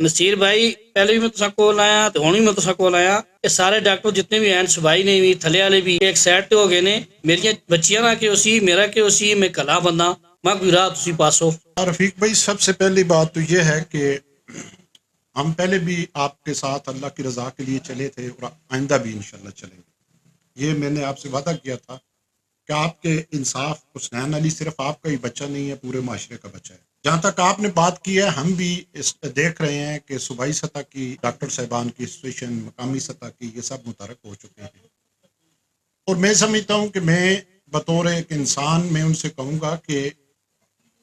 نصیر بھائی پہلے بھی میں تساں کول آیا تو ہن بھی میں تساں کول آیا کہ سارے ڈاکٹر جتنے بھی ہیں صبائی نے بھی تھلے والے بھی ایک سائڈ تے ہو گئے نے میری بچیاں نہ کہ اسی میرا کہ اسی میں کلا بندہ میں کوئی راہ تسی پاسو. رفیق بھائی سب سے پہلی بات تو یہ ہے کہ ہم پہلے بھی آپ کے ساتھ اللہ کی رضا کے لیے چلے تھے اور آئندہ بھی انشاءاللہ چلیں گے. یہ میں نے آپ سے وعدہ کیا تھا کہ آپ کے انصاف حسنین علی صرف آپ کا ہی بچہ نہیں ہے، پورے معاشرے کا بچہ ہے. جہاں تک آپ نے بات کی ہے ہم بھی دیکھ رہے ہیں کہ صوبائی سطح کی ڈاکٹر صاحبان کی سچویشن، مقامی سطح کی، یہ سب متحرک ہو چکے ہیں. اور میں سمجھتا ہوں کہ میں بطور ایک انسان میں ان سے کہوں گا کہ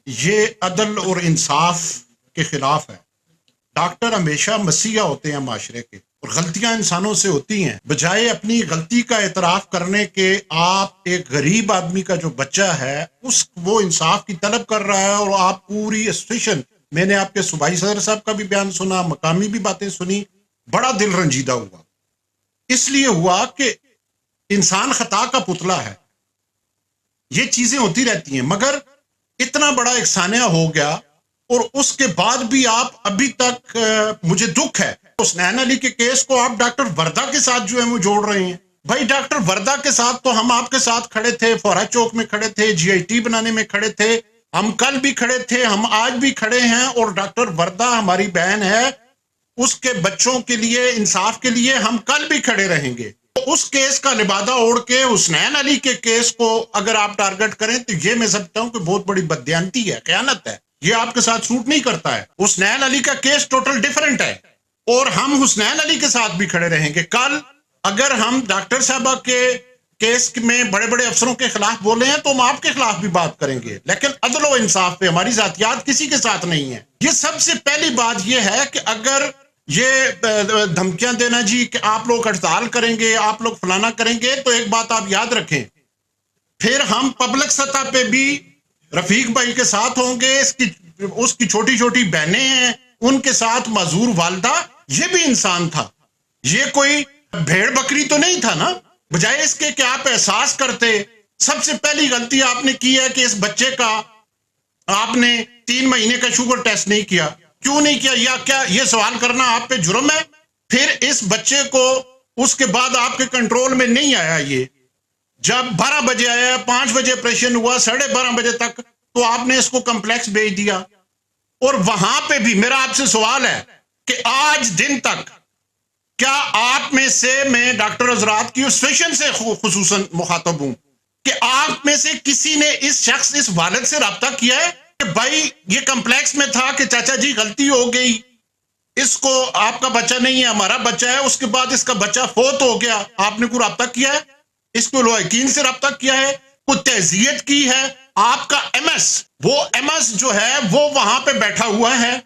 یہ عدل اور انصاف کے خلاف ہے. ڈاکٹر ہمیشہ مسیحا ہوتے ہیں معاشرے کے، اور غلطیاں انسانوں سے ہوتی ہیں. بجائے اپنی غلطی کا اعتراف کرنے کے آپ ایک غریب آدمی کا جو بچہ ہے وہ انصاف کی طلب کر رہا ہے، اور آپ پوری اسٹیشن، میں نے آپ کے صوبائی صدر صاحب کا بھی بیان سنا، مقامی بھی باتیں سنی، بڑا دل رنجیدہ ہوا. اس لیے ہوا کہ انسان خطا کا پتلا ہے، یہ چیزیں ہوتی رہتی ہیں. مگر اتنا بڑا ایک سانحہ ہو گیا، اور اس کے بعد بھی آپ ابھی تک مجھے دکھ ہے حسنین علی کے کیس کو آپ ڈاکٹر وردہ کے ساتھ جو ہے وہ جوڑ رہے ہیں. بھائی ڈاکٹر وردہ کے ساتھ تو ہم آپ کے ساتھ کھڑے تھے، فورا چوک میں کھڑے تھے، جی آئی ٹی بنانے میں کھڑے تھے، ہم کل بھی کھڑے تھے، ہم آج بھی کھڑے ہیں. اور ڈاکٹر وردہ ہماری بہن ہے، اس کے بچوں کے لیے انصاف کے لیے ہم کل بھی کھڑے رہیں گے. اس کیس کا لبادہ اوڑھ کے حسنین علی کے کیس کو اگر آپ ٹارگٹ کریں تو یہ میں سمجھتا ہوں کہ بہت بڑی بددیانتی ہے، خیانت ہے. یہ آپ کے ساتھ سوٹ نہیں کرتا ہے. حسنین علی کا کیس ٹوٹل ڈیفرنٹ ہے، اور ہم حسنین علی کے ساتھ بھی کھڑے رہیں گے. کل اگر ہم ڈاکٹر صاحبہ کے کیس میں بڑے بڑے افسروں کے خلاف بولے ہیں تو ہم آپ کے خلاف بھی بات کریں گے، لیکن عدل و انصاف پہ ہماری ذاتیات کسی کے ساتھ نہیں ہے. یہ سب سے پہلی بات یہ ہے کہ اگر یہ دھمکیاں دینا جی کہ آپ لوگ ہڑتال کریں گے، آپ لوگ فلانا کریں گے، تو ایک بات آپ یاد رکھیں، پھر ہم پبلک سطح پہ بھی رفیق بھائی کے ساتھ ہوں گے. اس کی چھوٹی چھوٹی بہنیں ہیں، ان کے ساتھ معذور والدہ، یہ بھی انسان تھا، یہ کوئی بھیڑ بکری تو نہیں تھا نا. بجائے اس کے کہ آپ احساس کرتے، سب سے پہلی غلطی آپ نے کی ہے کہ اس بچے کا آپ نے 3 مہینے کا شوگر ٹیسٹ نہیں کیا. کیوں نہیں کیا؟ یا کیا یہ سوال کرنا آپ پہ جرم ہے؟ پھر اس بچے کو اس کے بعد آپ کے کنٹرول میں نہیں آیا. یہ جب 12 بجے آیا، 5 بجے آپریشن ہوا، 12:30 بجے تک تو آپ نے اس کو کمپلیکس بھیج دیا. اور وہاں پہ بھی میرا آپ سے سوال ہے کہ آج دن تک کیا آپ میں سے، میں ڈاکٹر حضرات کی اسوسیشن سے خصوصاً مخاطب ہوں، کہ آپ میں سے کسی نے اس شخص، اس والد سے رابطہ کیا ہے کہ بھائی یہ کمپلیکس میں تھا کہ چاچا جی غلطی ہو گئی، اس کو آپ کا بچہ نہیں ہے ہمارا بچہ ہے، اس کے بعد اس کا بچہ فوت ہو گیا، آپ نے کوئی رابطہ کیا ہے؟ اس کو لوحقین سے رابطہ کیا ہے؟ کوئی تعزیت کی ہے؟ آپ کا ایم ایس، وہ ایم ایس جو ہے وہ وہاں پہ بیٹھا ہوا ہے،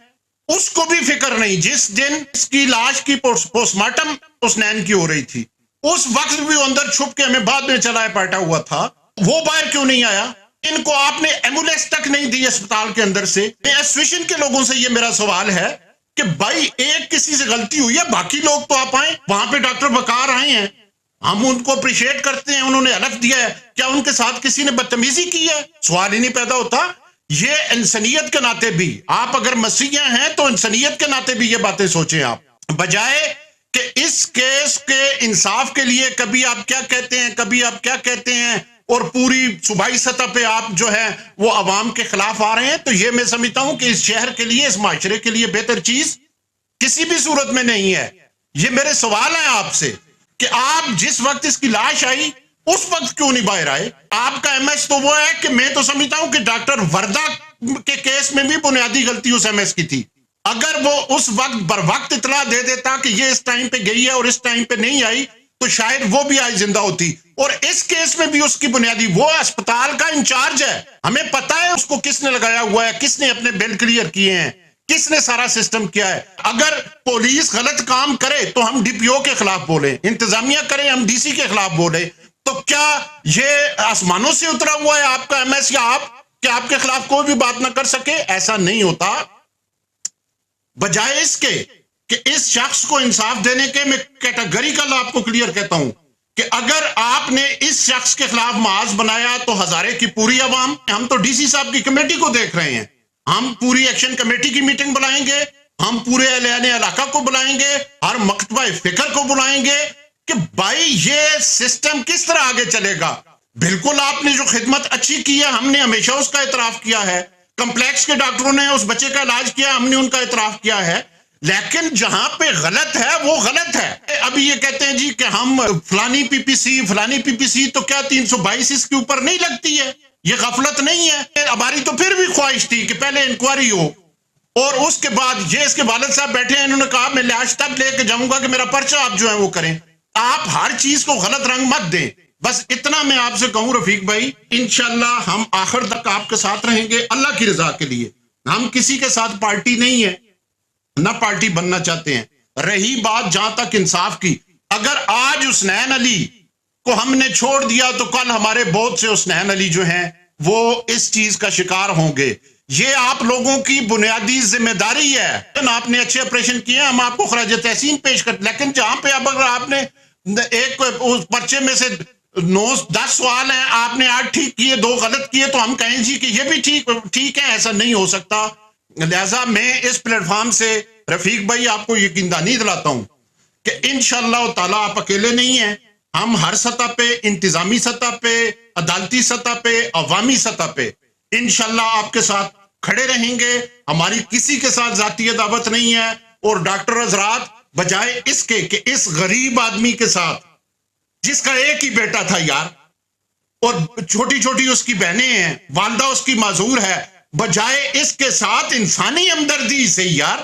اس کو بھی فکر نہیں. جس دن اس کی لاش کی پوسٹ مارٹم حسنین کی ہو رہی تھی، اس وقت بھی وہ اندر چھپ کے ہمیں بعد میں چلا پاٹا ہوا تھا، وہ باہر کیوں نہیں آیا؟ ان کو آپ نے ایمبولینس تک نہیں دی اسپتال کے اندر سے. ایسوسیشن کے لوگوں سے یہ میرا سوال ہے کہ بھائی ایک کسی سے غلطی ہوئی ہے، باقی لوگ تو آپ آئیں. وہاں پہ ڈاکٹر وقار آئے ہیں، ہم ان کو اپریشیٹ کرتے ہیں، انہوں نے حلف دیا ہے، کیا ان کے ساتھ کسی نے بدتمیزی کی ہے؟ سوال ہی نہیں پیدا ہوتا. یہ انسانیت کے ناطے بھی، آپ اگر مسیحی ہیں تو انسانیت کے ناطے بھی یہ باتیں سوچیں آپ، بجائے کہ اس کیس کے انصاف کے لیے کبھی آپ کیا کہتے ہیں، کبھی آپ کیا کہتے ہیں، اور پوری صوبائی سطح پہ آپ جو ہے وہ عوام کے خلاف آ رہے ہیں. تو یہ میں سمجھتا ہوں کہ اس شہر کے لیے، اس معاشرے کے لیے بہتر چیز کسی بھی صورت میں نہیں ہے. یہ میرے سوال ہیں آپ سے کہ آپ جس وقت اس کی لاش آئی اس وقت کیوں نہیں باہر آئے؟ آپ کا ایم ایس تو وہ ہے کہ میں تو سمجھتا ہوں کہ ڈاکٹر وردہ کے کیس میں بھی بنیادی غلطی اس ایم ایس کی تھی. اگر وہ اس وقت بر وقت اطلاع دے دیتا کہ یہ اس ٹائم پہ گئی ہے اور اس ٹائم پہ نہیں آئی تو شاید وہ بھی آج زندہ ہوتی. اور اس کیس میں بھی اس کی بنیادی، وہ اسپتال کا انچارج ہے، ہمیں پتا ہے اس کو کس نے لگایا ہوا ہے، کس نے اپنے بل کلیئر کیے ہیں، کس نے سارا سسٹم کیا ہے. اگر پولیس غلط کام کرے تو ہم ڈی پی او کے خلاف بولیں، انتظامیہ کرے ہم ڈی سی کے خلاف بولیں. تو کیا یہ آسمانوں سے اترا ہوا ہے آپ کا ایم ایس یا آپ کہ آپ کے خلاف کوئی بھی بات نہ کر سکے؟ ایسا نہیں ہوتا. بجائے اس کے کہ اس شخص کو انصاف دینے کے، میں کیٹاگریکل آپ کو کلیئر کہتا ہوں کہ اگر آپ نے اس شخص کے خلاف محاذ بنایا تو ہزارے کی پوری عوام، ہم تو ڈی سی صاحب کی کمیٹی کو دیکھ رہے ہیں، ہم پوری ایکشن کمیٹی کی میٹنگ بلائیں گے، ہم پورے اہل علاقہ کو بلائیں گے، ہر مکتبہ فکر کو بلائیں گے کہ بھائی یہ سسٹم کس طرح آگے چلے گا۔ بالکل آپ نے جو خدمت اچھی کی ہے، ہم نے ہمیشہ اس کا اعتراف کیا ہے، کمپلیکس کے ڈاکٹروں نے اس بچے کا علاج کیا، ہم نے ان کا اعتراف کیا ہے، لیکن جہاں پہ غلط ہے وہ غلط ہے۔ ابھی یہ کہتے ہیں جی کہ ہم فلانی پی پی سی تو کیا 322 اس کے اوپر نہیں لگتی ہے؟ یہ غفلت نہیں ہے؟ ہماری تو پھر بھی خواہش تھی کہ پہلے انکوائری ہو، اور اس کے بعد یہ اس کے والد صاحب بیٹھے ہیں، انہوں نے کہا میں لحاظ تب لے کے جاؤں گا کہ میرا پرچہ آپ جو ہے وہ کریں۔ آپ ہر چیز کو غلط رنگ مت دیں، بس اتنا میں آپ سے کہوں رفیق بھائی، انشاءاللہ ہم آخر تک آپ کے ساتھ رہیں گے اللہ کی رضا کے لیے۔ ہم کسی کے ساتھ پارٹی نہیں ہے، نہ پارٹی بننا چاہتے ہیں۔ رہی بات جہاں تک انصاف کی، اگر آج حسنین علی کو ہم نے چھوڑ دیا تو کل ہمارے بہت سے حسنین علی جو ہیں وہ اس چیز کا شکار ہوں گے۔ یہ آپ لوگوں کی بنیادی ذمہ داری ہے۔ آپ نے اچھے آپریشن کیے، ہم آپ کو خراج تحسین پیش کرتے، لیکن جہاں پہ اب اگر آپ نے ایک اس پرچے میں سے 9-10 سوال ہیں، آپ نے 8 ٹھیک کیے، 2 غلط کیے، تو ہم کہیں جی کہ یہ بھی ٹھیک ہے، ایسا نہیں ہو سکتا۔ لہٰذا میں اس پلیٹ فارم سے رفیق بھائی آپ کو یقین دہانی دلاتا ہوں کہ انشاءاللہ تعالیٰ آپ اکیلے نہیں ہیں۔ ہم ہر سطح پہ، انتظامی سطح پہ، عدالتی سطح پہ، عوامی سطح پہ انشاءاللہ آپ کے ساتھ کھڑے رہیں گے۔ ہماری کسی کے ساتھ ذاتی عداوت نہیں ہے، اور ڈاکٹر حضرات بجائے اس کے کہ اس غریب آدمی کے ساتھ جس کا ایک ہی بیٹا تھا یار، اور چھوٹی چھوٹی اس کی بہنیں ہیں، والدہ اس کی معذور ہے، بجائے اس کے ساتھ انسانی ہمدردی سے یار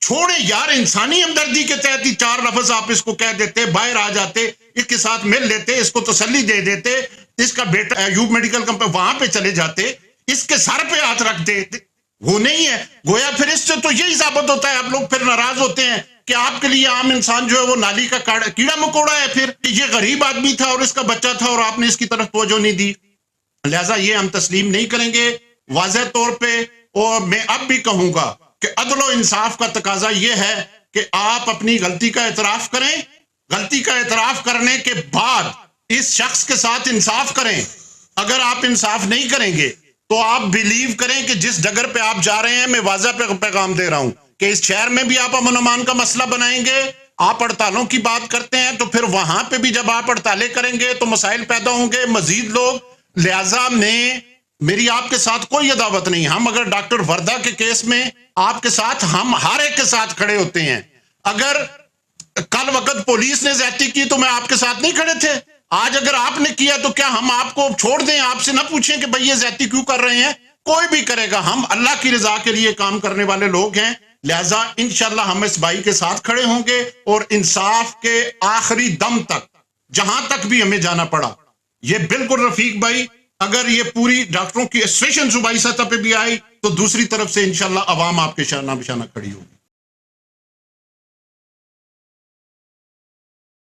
چھوڑے یار، انسانی ہمدردی کے تحت ہی 4 لفظ آپ اس کو کہہ دیتے، باہر آ جاتے، اس کے ساتھ مل لیتے، اس کو تسلی دے دیتے، اس کا بیٹا ایوب میڈیکل کمپنی وہاں پہ چلے جاتے، اس کے سر پہ ہاتھ رکھ دیتے۔ وہ نہیں ہے گویا، پھر اس سے تو یہی ثابت ہوتا ہے، آپ لوگ پھر ناراض ہوتے ہیں کہ آپ کے لیے عام انسان جو ہے وہ نالی کا کیڑا مکوڑا ہے۔ پھر یہ غریب آدمی تھا اور اس کا بچہ تھا، اور آپ نے اس کی طرف توجہ نہیں دی، لہٰذا یہ ہم تسلیم نہیں کریں گے واضح طور پہ۔ اور میں اب بھی کہوں گا کہ عدل و انصاف کا تقاضا یہ ہے کہ آپ اپنی غلطی کا اعتراف کریں، غلطی کا اعتراف کرنے کے بعد اس شخص کے ساتھ انصاف کریں۔ اگر آپ انصاف نہیں کریں گے تو آپ بلیو کریں کہ جس ڈگر پہ آپ جا رہے ہیں، میں واضح پیغام دے رہا ہوں کہ اس شہر میں بھی آپ امن و امان کا مسئلہ بنائیں گے۔ آپ ہڑتالوں کی بات کرتے ہیں تو پھر وہاں پہ بھی جب آپ ہڑتالیں کریں گے تو مسائل پیدا ہوں گے، مزید لوگ۔ لہٰذا میری آپ کے ساتھ کوئی عداوت نہیں۔ ہم اگر ڈاکٹر وردہ کے کیس میں آپ کے ساتھ، ہم ہر ایک کے ساتھ کھڑے ہوتے ہیں۔ اگر کل وقت پولیس نے زیادتی کی تو میں آپ کے ساتھ نہیں کھڑے تھے؟ آج اگر آپ نے کیا تو کیا ہم آپ کو چھوڑ دیں، آپ سے نہ پوچھیں کہ بھئی یہ زیادتی کیوں کر رہے ہیں؟ کوئی بھی کرے گا، ہم اللہ کی رضا کے لیے کام کرنے والے لوگ ہیں، لہٰذا انشاءاللہ ہم اس بھائی کے ساتھ کھڑے ہوں گے، اور انصاف کے آخری دم تک جہاں تک بھی ہمیں جانا پڑا۔ یہ بالکل رفیق بھائی، اگر یہ پوری ڈاکٹروں کی ایسوسیشن صوبائی سطح پہ بھی آئی تو دوسری طرف سے انشاءاللہ عوام آپ کے شانہ بشانہ کھڑی ہوگی۔